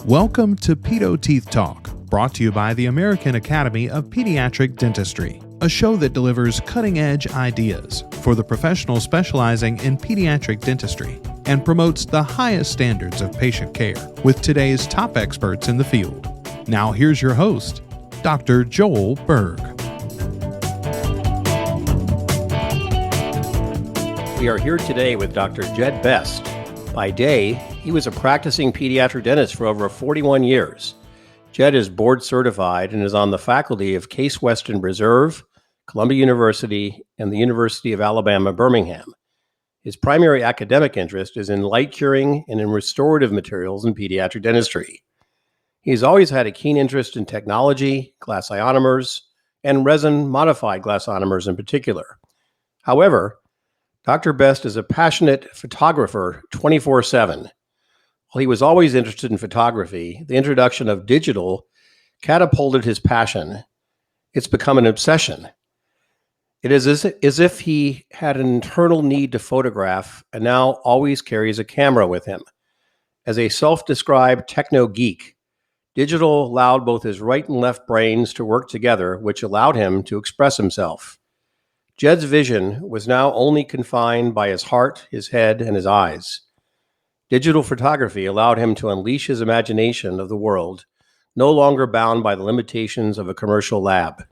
Welcome to Pedo Teeth Talk, brought to you by the American Academy of Pediatric Dentistry, a show that delivers cutting-edge ideas for the professional specializing in pediatric dentistry and promotes the highest standards of patient care with today's top experts in the field. Now here's your host, Dr. Joel Berg. We are here today with Dr. Jed Best. By day, he was a practicing pediatric dentist for over 41 years. Jed is board certified and is on the faculty of Case Western Reserve, Columbia University, and the University of Alabama, Birmingham. His primary academic interest is in light curing and in restorative materials in pediatric dentistry. He has always had a keen interest in technology, glass ionomers, and resin-modified glass ionomers in particular. However, Dr. Best is a passionate photographer 24/7. While he was always interested in photography, the introduction of digital catapulted his passion. It's become an obsession. It is as if he had an internal need to photograph and now always carries a camera with him. As a self-described techno geek, digital allowed both his right and left brains to work together, which allowed him to express himself. Jed's vision was now only confined by his heart, his head, and his eyes. Digital photography allowed him to unleash his imagination of the world, no longer bound by the limitations of a commercial lab.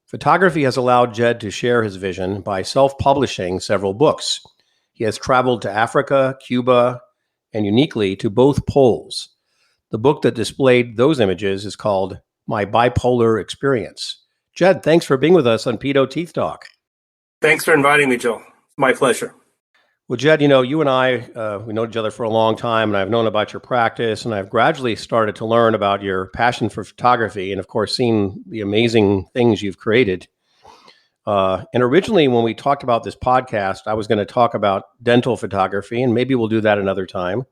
Photography has allowed Jed to share his vision by self-publishing several books. He has traveled to Africa, Cuba, and uniquely to both poles. The book that displayed those images is called My Bipolar Experience. Jed, thanks for being with us on Pedo Teeth Talk. Thanks for inviting me, Joe. My pleasure. Well, Jed, you and I, we know each other for a long time, and I've known about your practice, and I've gradually started to learn about your passion for photography and, of course, seen the amazing things you've created. And originally, when we talked about this podcast, I was going to talk about dental photography, and maybe we'll do that another time.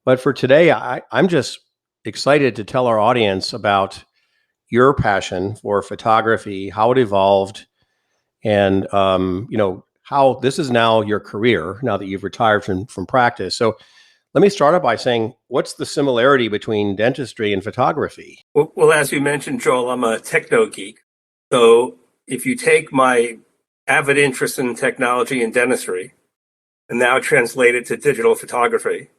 But for today, I'm just excited to tell our audience about your passion for photography, how it evolved, and how this is now your career now that you've retired from practice. So let me start out by saying, what's the similarity between dentistry and photography? Well, as you mentioned, Joel, I'm a techno geek. So if you take my avid interest in technology and dentistry and now translate it to digital photography,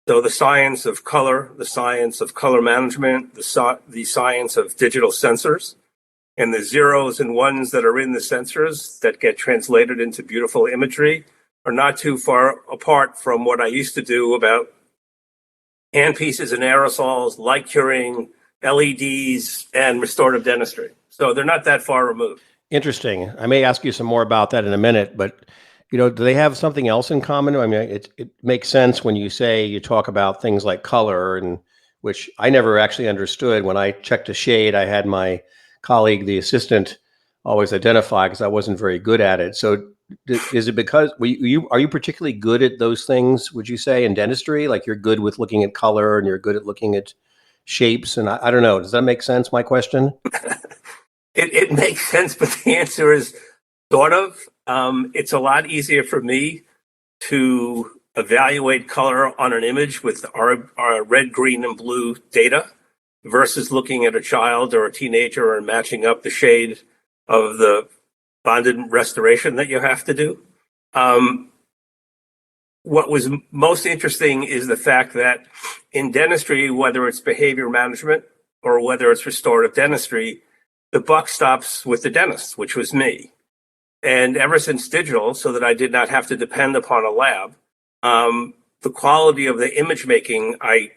so the science of color, the science of color management, the science of digital sensors, and the zeros and ones that are in the sensors that get translated into beautiful imagery are not too far apart from what I used to do about handpieces and aerosols, light curing, LEDs, and restorative dentistry. So they're not that far removed. Interesting. I may ask you some more about that in a minute, but do they have something else in common? I mean, it makes sense when you talk about things like color, and which I never actually understood. When I checked a shade, I had my colleague, the assistant, always identify because I wasn't very good at it. So is it because are you particularly good at those things, would you say, in dentistry? Like you're good with looking at color and you're good at looking at shapes? And I don't know. Does that make sense, my question? It makes sense, but the answer is sort of. It's a lot easier for me to evaluate color on an image with our red, green, and blue data versus looking at a child or a teenager and matching up the shade of the bonded restoration that you have to do. What was most interesting is the fact that in dentistry, whether it's behavior management or whether it's restorative dentistry, the buck stops with the dentist, which was me. And ever since digital, so that I did not have to depend upon a lab, the quality of the image making I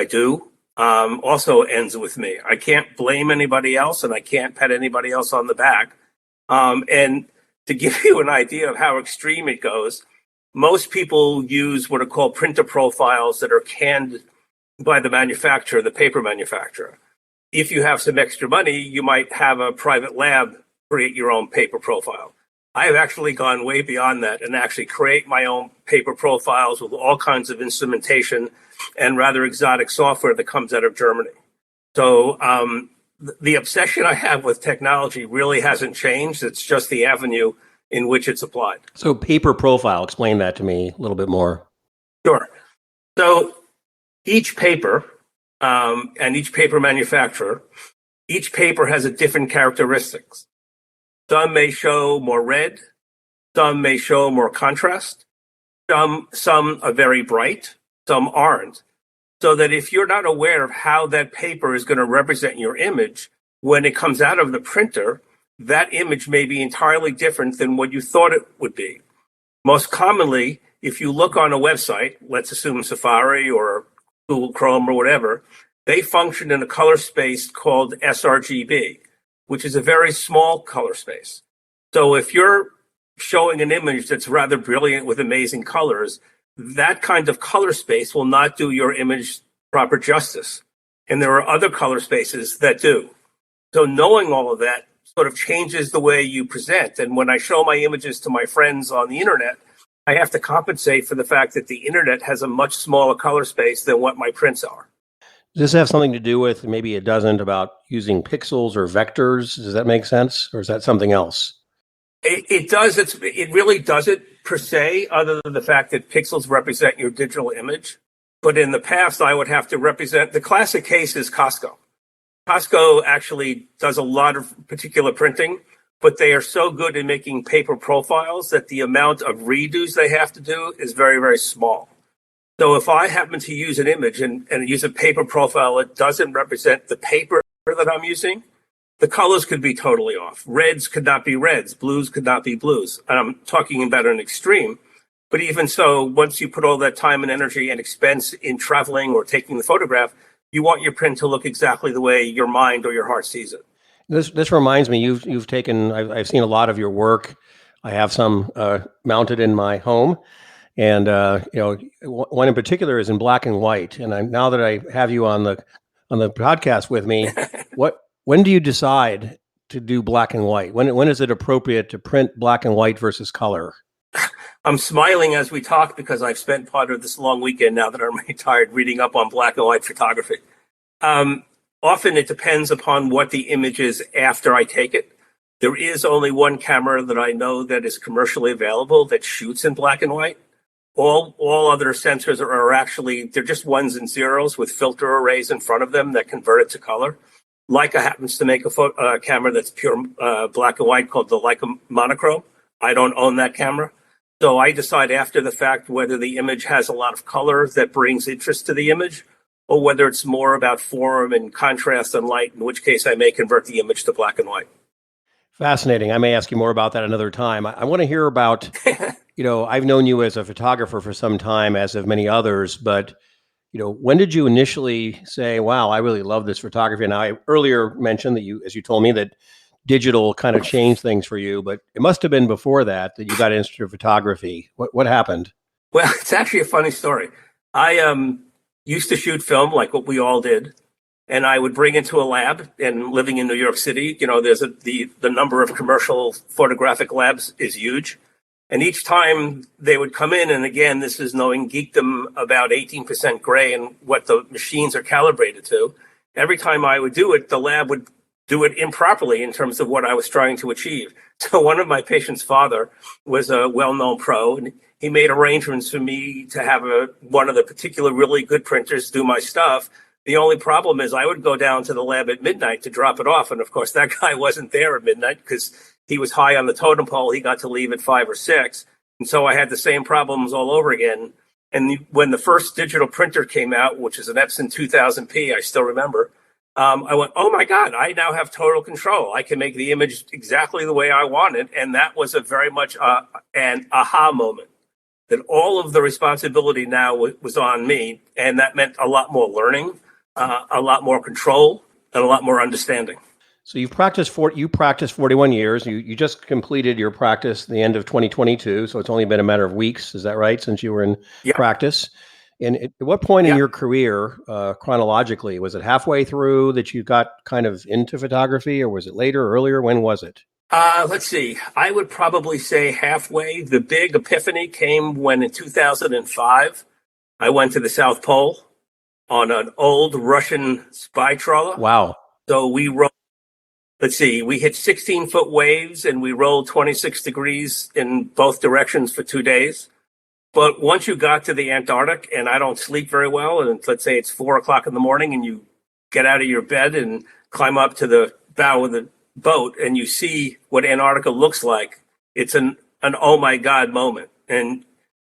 do, also ends with me. I can't blame anybody else and I can't pat anybody else on the back. And to give you an idea of how extreme it goes, most people use what are called printer profiles that are canned by the manufacturer, the paper manufacturer. If you have some extra money, you might have a private lab create your own paper profile. I have actually gone way beyond that and actually create my own paper profiles with all kinds of instrumentation and rather exotic software that comes out of Germany. So the obsession I have with technology really hasn't changed. It's just the avenue in which it's applied. So paper profile, explain that to me a little bit more. Sure. So each paper and each paper manufacturer, each paper has a different characteristics. Some may show more red, some may show more contrast, some are very bright, some aren't. So that if you're not aware of how that paper is going to represent your image, when it comes out of the printer, that image may be entirely different than what you thought it would be. Most commonly, if you look on a website, let's assume Safari or Google Chrome or whatever, they function in a color space called sRGB, which is a very small color space. So if you're showing an image that's rather brilliant with amazing colors, that kind of color space will not do your image proper justice. And there are other color spaces that do. So knowing all of that sort of changes the way you present. And when I show my images to my friends on the internet, I have to compensate for the fact that the internet has a much smaller color space than what my prints are. Does this have something to do with, maybe it doesn't, about using pixels or vectors? Does that make sense? Or is that something else? It does. It really doesn't per se, other than the fact that pixels represent your digital image. But in the past, I would have to represent, the classic case is Costco. Costco actually does a lot of particular printing, but they are so good in making paper profiles that the amount of redos they have to do is very, very small. So if I happen to use an image and use a paper profile that doesn't represent the paper that I'm using, the colors could be totally off. Reds could not be reds. Blues could not be blues. And I'm talking about an extreme. But even so, once you put all that time and energy and expense in traveling or taking the photograph, you want your print to look exactly the way your mind or your heart sees it. This reminds me, you've taken, I've seen a lot of your work. I have some mounted in my home. And one in particular is in black and white. And now that I have you on the podcast with me, when do you decide to do black and white? When is it appropriate to print black and white versus color? I'm smiling as we talk because I've spent part of this long weekend, now that I'm retired, reading up on black and white photography. Often it depends upon what the image is after I take it. There is only one camera that I know that is commercially available that shoots in black and white. All other sensors are actually, they're just ones and zeros with filter arrays in front of them that convert it to color. Leica happens to make a camera that's pure black and white called the Leica monochrome. I don't own that camera. So I decide after the fact whether the image has a lot of color that brings interest to the image, or whether it's more about form and contrast and light, in which case I may convert the image to black and white. Fascinating. I may ask you more about that another time. I want to hear about, I've known you as a photographer for some time, as have many others, but, when did you initially say, wow, I really love this photography? And I earlier mentioned that as you told me, that digital kind of changed things for you, but it must have been before that you got into photography. What happened? Well, it's actually a funny story. I used to shoot film like what we all did. And I would bring into a lab, and living in New York City, there's the number of commercial photographic labs is huge. And each time they would come in, and again, this is knowing geekdom about 18% gray and what the machines are calibrated to. Every time I would do it, the lab would do it improperly in terms of what I was trying to achieve. So one of my patient's father was a well-known pro, and he made arrangements for me to have one of the particular really good printers do my stuff. The only problem is I would go down to the lab at midnight to drop it off. And of course, that guy wasn't there at midnight because he was high on the totem pole. He got to leave at 5 or 6. And so I had the same problems all over again. And when the first digital printer came out, which is an Epson 2000p, I still remember, I went, oh my God, I now have total control. I can make the image exactly the way I want it. And that was a very much an aha moment, that all of the responsibility now was on me. And that meant a lot more learning, a lot more control, and a lot more understanding. So you practiced 41 years. You just completed your practice at the end of 2022. So it's only been a matter of weeks. Is that right? Since you were in practice. And at what point in your career, chronologically, was it halfway through that you got kind of into photography, or was it later, earlier? When was it? Let's see. I would probably say halfway. The big epiphany came when in 2005, I went to the South Pole on an old Russian spy trawler. Wow. So we rode let's see, we hit 16-foot waves and we rolled 26 degrees in both directions for 2 days. But once you got to the Antarctic, and I don't sleep very well, and let's say it's 4 o'clock in the morning and you get out of your bed and climb up to the bow of the boat and you see what Antarctica looks like, it's an oh my God moment. And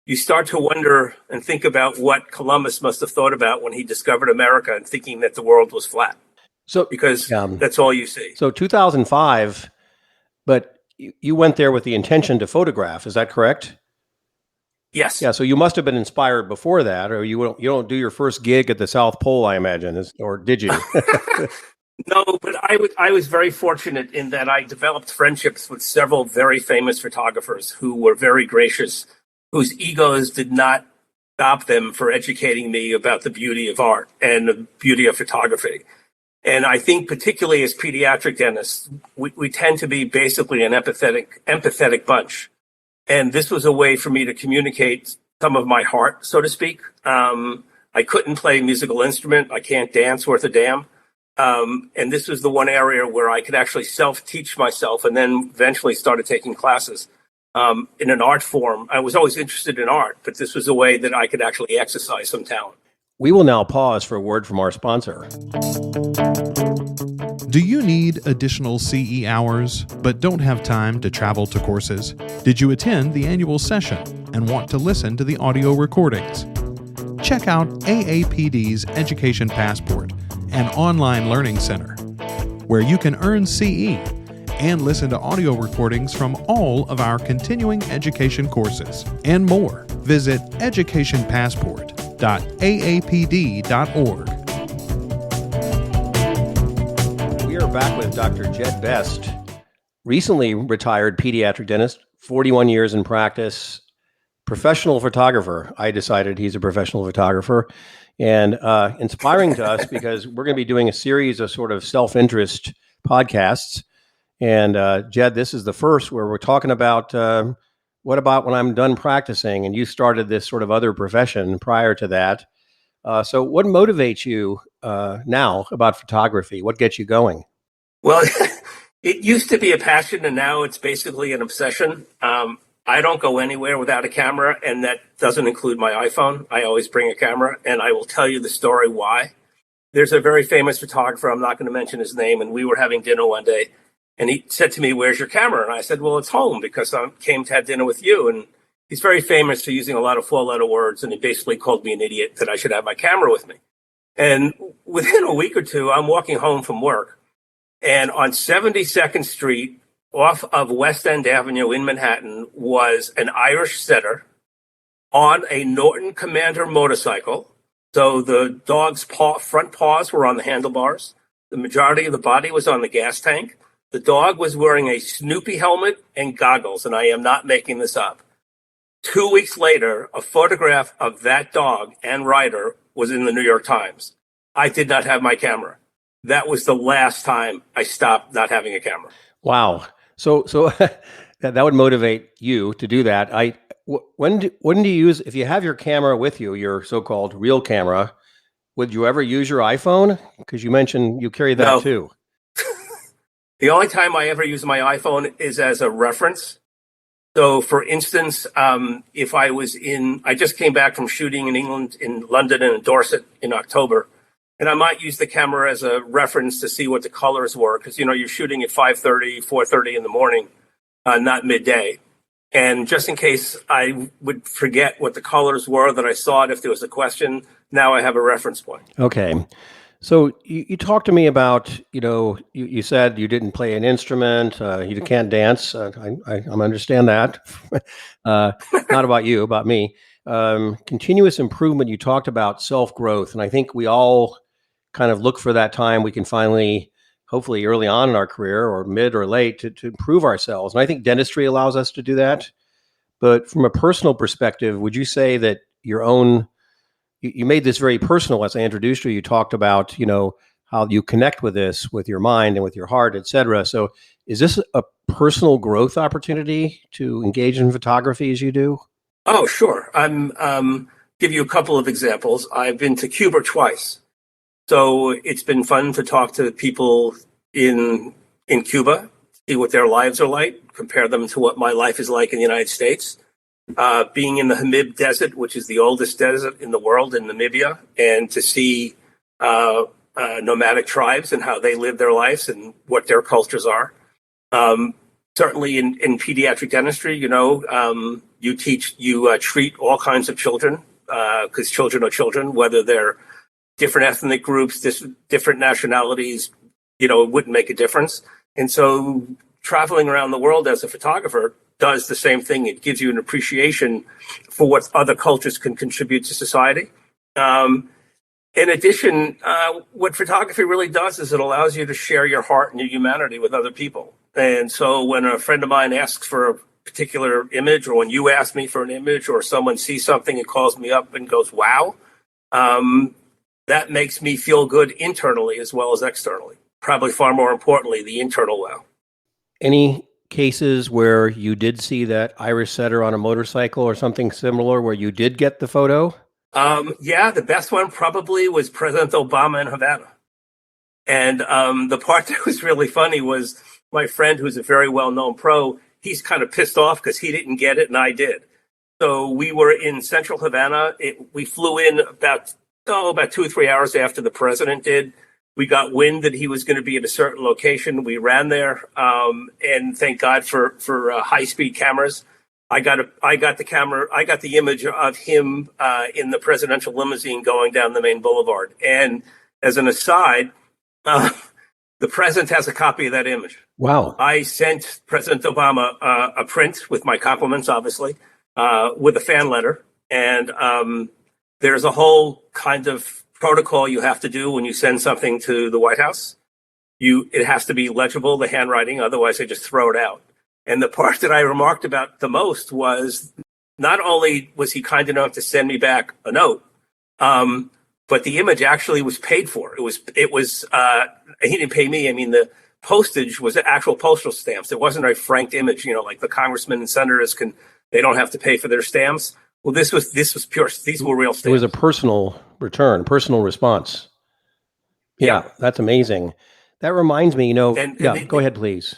you start to wonder and think about what Columbus must have thought about when he discovered America and thinking that the world was flat. So because that's all you see. So 2005, but you went there with the intention to photograph. Is that correct? Yes. Yeah. So you must have been inspired before that, or you don't do your first gig at the South Pole, I imagine, or did you? No, but I was very fortunate in that I developed friendships with several very famous photographers who were very gracious, whose egos did not stop them for educating me about the beauty of art and the beauty of photography. And I think particularly as pediatric dentists, we tend to be basically an empathetic bunch. And this was a way for me to communicate some of my heart, so to speak. I couldn't play a musical instrument. I can't dance worth a damn. And this was the one area where I could actually self-teach myself and then eventually started taking classes in an art form. I was always interested in art, but this was a way that I could actually exercise some talent. We will now pause for a word from our sponsor. Do you need additional CE hours but don't have time to travel to courses? Did you attend the annual session and want to listen to the audio recordings? Check out AAPD's Education Passport, an online learning center, where you can earn CE and listen to audio recordings from all of our continuing education courses and more. Visit educationpassport.aapd.org. We are back with Dr. Jed Best, recently retired pediatric dentist, 41 years in practice, professional photographer. I decided he's a professional photographer, and inspiring to us because we're going to be doing a series of sort of self-interest podcasts. And Jed, this is the first where we're talking about what about when I'm done practicing, and you started this sort of other profession prior to that. So what motivates you now about photography? What gets you going? Well, it used to be a passion, and now it's basically an obsession. I don't go anywhere without a camera, and that doesn't include my iPhone. I always bring a camera, and I will tell you the story why. There's a very famous photographer, I'm not going to mention his name, and we were having dinner one day, and he said to me, "Where's your camera?" And I said, "Well, it's home because I came to have dinner with you." And he's very famous for using a lot of four-letter words, and he basically called me an idiot that I should have my camera with me. And within a week or two, I'm walking home from work, and on 72nd Street, off of West End Avenue in Manhattan, was an Irish setter on a Norton Commander motorcycle. So the dog's front paws were on the handlebars. The majority of the body was on the gas tank. The dog was wearing a Snoopy helmet and goggles, and I am not making this up. 2 weeks later, a photograph of that dog and rider was in the New York Times. I did not have my camera. That was the last time I stopped not having a camera. Wow. So that would motivate you to do that. When do you use, if you have your camera with you, your so-called real camera, would you ever use your iPhone? Because you mentioned you carry that too. The only time I ever use my iPhone is as a reference. So for instance, if I just came back from shooting in England, in London and in Dorset in October, and I might use the camera as a reference to see what the colors were, because, you're shooting at 5:30, 4:30 in the morning, not midday. And just in case I would forget what the colors were that I saw it, if there was a question, now I have a reference point. Okay. So you talked to me about, you said you didn't play an instrument, you can't dance. I understand that. Not about you, about me. Continuous improvement, you talked about self-growth. And I think we all kind of look for that time we can finally, hopefully early on in our career or mid or late, to improve ourselves. And I think dentistry allows us to do that. But from a personal perspective, would you say that you made this very personal as I introduced you. You talked about, how you connect with this, with your mind and with your heart, et cetera. So is this a personal growth opportunity to engage in photography as you do? Oh, sure. Give you a couple of examples. I've been to Cuba twice. So it's been fun to talk to people in in Cuba, see what their lives are like, compare them to what my life is like in the United States. Being in the Namib Desert, which is the oldest desert in the world in Namibia, and to see nomadic tribes and how they live their lives and what their cultures are. Certainly in pediatric dentistry, you treat all kinds of children because children are children, whether they're different ethnic groups, different nationalities, it wouldn't make a difference. And so traveling around the world as a photographer does the same thing. It gives you an appreciation for what other cultures can contribute to society. In addition, what photography really does is it allows you to share your heart and your humanity with other people. And so when a friend of mine asks for a particular image, or when you ask me for an image, or someone sees something and calls me up and goes, wow, that makes me feel good internally as well as externally. Probably far more importantly, the internal wow. Any cases where you did see that Irish setter on a motorcycle or something similar where you did get the photo? Yeah, the best one probably was President Obama in Havana. And the part that was really funny was my friend, who's a very well-known pro, he's kind of pissed off because he didn't get it and I did. So we were in central Havana. We flew in about 2 or 3 hours after the president did. We got wind that he was going to be at a certain location. We ran there, and thank God for high-speed cameras. I got the camera. I got the image of him in the presidential limousine going down the main boulevard. And as an aside, the president has a copy of that image. Wow! I sent President Obama a print with my compliments, obviously, with a fan letter, and there's a whole kind of protocol you have to do when you send something to the White House. It has to be legible, the handwriting, otherwise they just throw it out. And the part that I remarked about the most was not only was he kind enough to send me back a note, but the image actually was paid for. It was he didn't pay me. I mean, the postage was the actual postal stamps. It wasn't a franked image, like the congressmen and senators they don't have to pay for their stamps. Well, this was pure. These were real stamps. It was a personal return, personal response. Yeah, that's amazing. That reminds me, go ahead, please.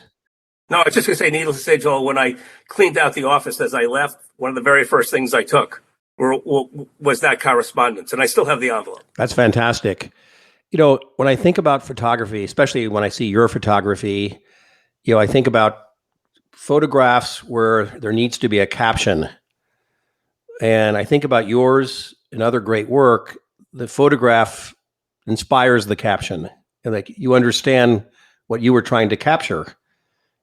No, I was just going to say, needless to say, Joel, when I cleaned out the office as I left, one of the very first things I took was that correspondence, and I still have the envelope. That's fantastic. When I think about photography, especially when I see your photography, I think about photographs where there needs to be a caption. And I think about yours and other great work. The photograph inspires the caption. And you understand what you were trying to capture.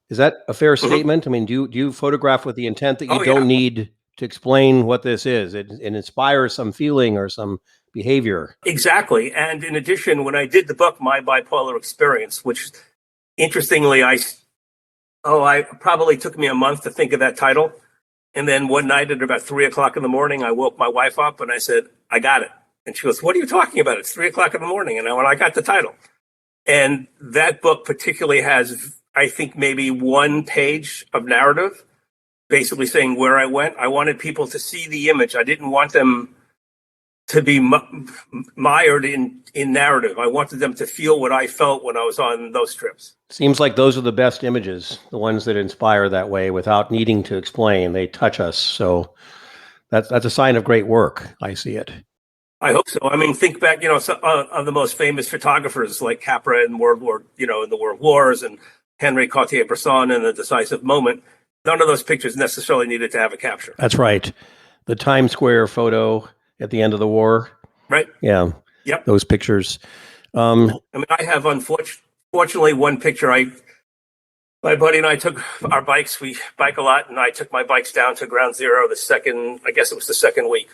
Is that a fair statement? I mean, do you photograph with the intent that you don't need to explain what this is? It inspires some feeling or some behavior. Exactly. And in addition, when I did the book, My Bipolar Experience, which interestingly, I probably took me a month to think of that title. And then one night at about 3 o'clock in the morning, I woke my wife up and I said, I got it. And she goes, what are you talking about? It's 3 o'clock in the morning. And I got the title. And that book particularly has, I think, maybe 1 page of narrative, basically saying where I went. I wanted people to see the image. I didn't want them to be mired in narrative. I wanted them to feel what I felt when I was on those trips. Seems like those are the best images, the ones that inspire that way without needing to explain. They touch us. So that's a sign of great work. I see it. I hope so. I mean, think back, of the most famous photographers like Capra in the World Wars and Henri Cartier-Bresson in The Decisive Moment. None of those pictures necessarily needed to have a capture. That's right. The Times Square photo at the end of the war. Right. Yeah. Yep. Those pictures. I have unfortunately one picture. My buddy and I took our bikes. We bike a lot, and I took my bikes down to Ground Zero the second week.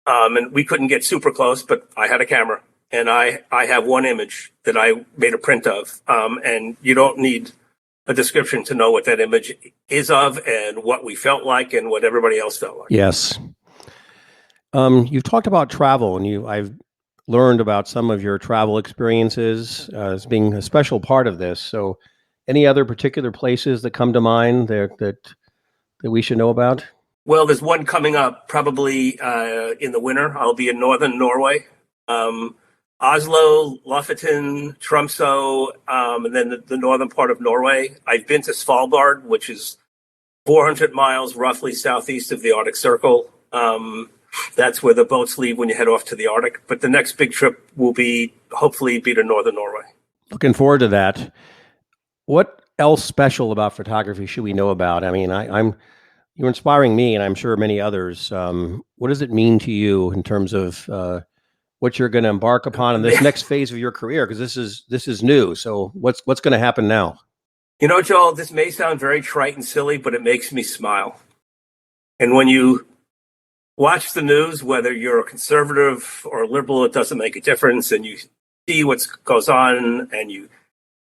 And we couldn't get super close, but I had a camera, and I have one image that I made a print of. And you don't need a description to know what that image is of and what we felt like and what everybody else felt like. Yes. You've talked about travel, and I've learned about some of your travel experiences as being a special part of this. So any other particular places that come to mind that we should know about? Well, there's one coming up probably in the winter. I'll be in northern Norway. Oslo, Lofoten, Tromsø, and then the northern part of Norway. I've been to Svalbard, which is 400 miles roughly southeast of the Arctic Circle. That's where the boats leave when you head off to the Arctic. But the next big trip will hopefully be to northern Norway. Looking forward to that. What else special about photography should we know about? I mean, you're inspiring me, and I'm sure many others. What does it mean to you in terms of what you're going to embark upon in this next phase of your career? Because this is new. So what's going to happen now? You know, Joel, this may sound very trite and silly, but it makes me smile. And when you watch the news, whether you're a conservative or a liberal, it doesn't make a difference. And you see what goes on, and you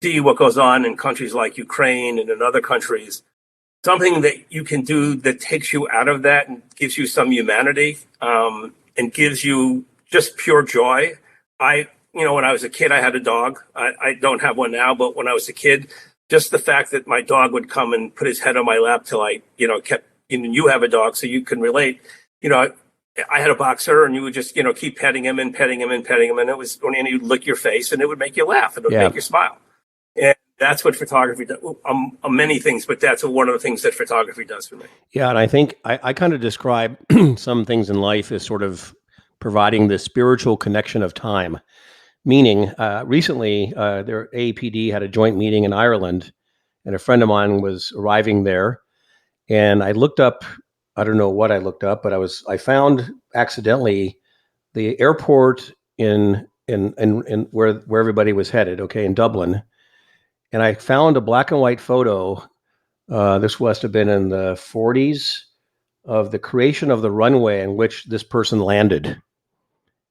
see what goes on in countries like Ukraine and in other countries. Something that you can do that takes you out of that and gives you some humanity, and gives you just pure joy. When I was a kid, I had a dog. I don't have one now, but when I was a kid, just the fact that my dog would come and put his head on my lap till I, kept, you have a dog, so you can relate. I had a boxer, and you would just, keep petting him and petting him and petting him. And it was when he'd lick your face, and it would make you laugh. It would make you smile. And that's what photography does. Many things, but that's one of the things that photography does for me. Yeah. And I think I kind of describe some things in life as sort of providing the spiritual connection of time. Meaning, recently, their AAPD had a joint meeting in Ireland, and a friend of mine was arriving there. And I looked up, I don't know what I looked up, but I found accidentally the airport in where everybody was headed, in Dublin. And I found a black and white photo. This must have been in the 40s of the creation of the runway in which this person landed.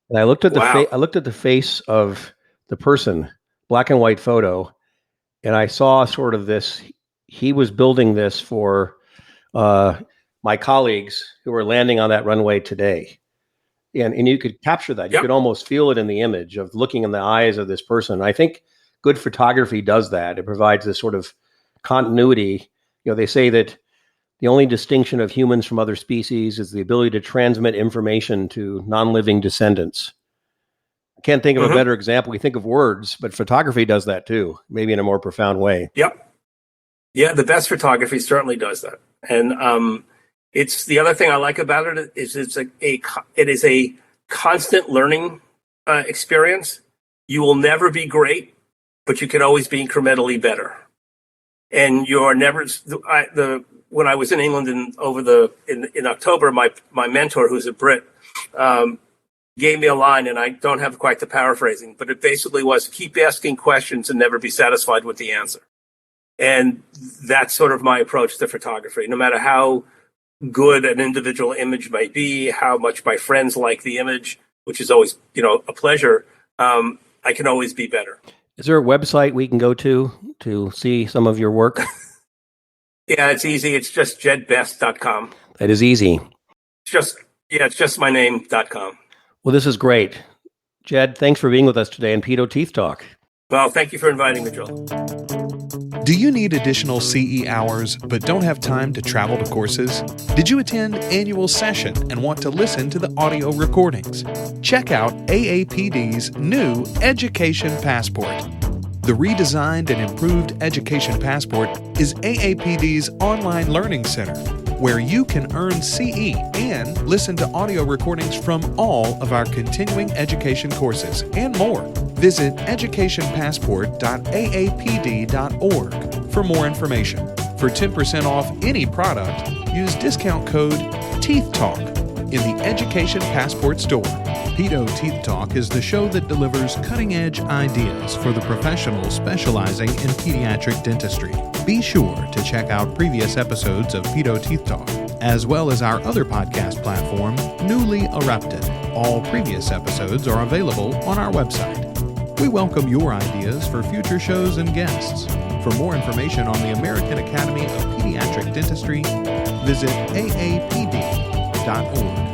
And I looked at the face of the person, black and white photo, and I saw sort of this. He was building this for my colleagues who were landing on that runway today, and you could capture that. You could almost feel it in the image of looking in the eyes of this person. I think good photography does that. It provides this sort of continuity. They say that the only distinction of humans from other species is the ability to transmit information to non-living descendants. I can't think of a better example. We think of words, but photography does that too, maybe in a more profound way. Yep. Yeah, the best photography certainly does that. And it's the other thing I like about it is it is a constant learning experience. You will never be great, but you can always be incrementally better. And you're never when I was in England in October, my mentor, who's a Brit, gave me a line, and I don't have quite the paraphrasing, but it basically was keep asking questions and never be satisfied with the answer. And that's sort of my approach to photography. No matter how good an individual image might be, how much my friends like the image, which is always, a pleasure, I can always be better. Is there a website we can go to see some of your work? Yeah, it's easy. It's just jedbest.com. That is easy. It's just my name.com. Well, this is great. Jed, thanks for being with us today in Pedo Teeth Talk. Well, thank you for inviting me, Joel. Do you need additional CE hours but don't have time to travel to courses? Did you attend annual session and want to listen to the audio recordings? Check out AAPD's new Education Passport. The redesigned and improved Education Passport is AAPD's online learning center, where you can earn CE and listen to audio recordings from all of our continuing education courses and more. Visit educationpassport.aapd.org for more information. For 10% off any product, use discount code TEETHTALK in the Education Passport store. Pedo Teeth Talk is the show that delivers cutting-edge ideas for the professionals specializing in pediatric dentistry. Be sure to check out previous episodes of Pedo Teeth Talk, as well as our other podcast platform, Newly Erupted. All previous episodes are available on our website. We welcome your ideas for future shows and guests. For more information on the American Academy of Pediatric Dentistry, visit aapd.org.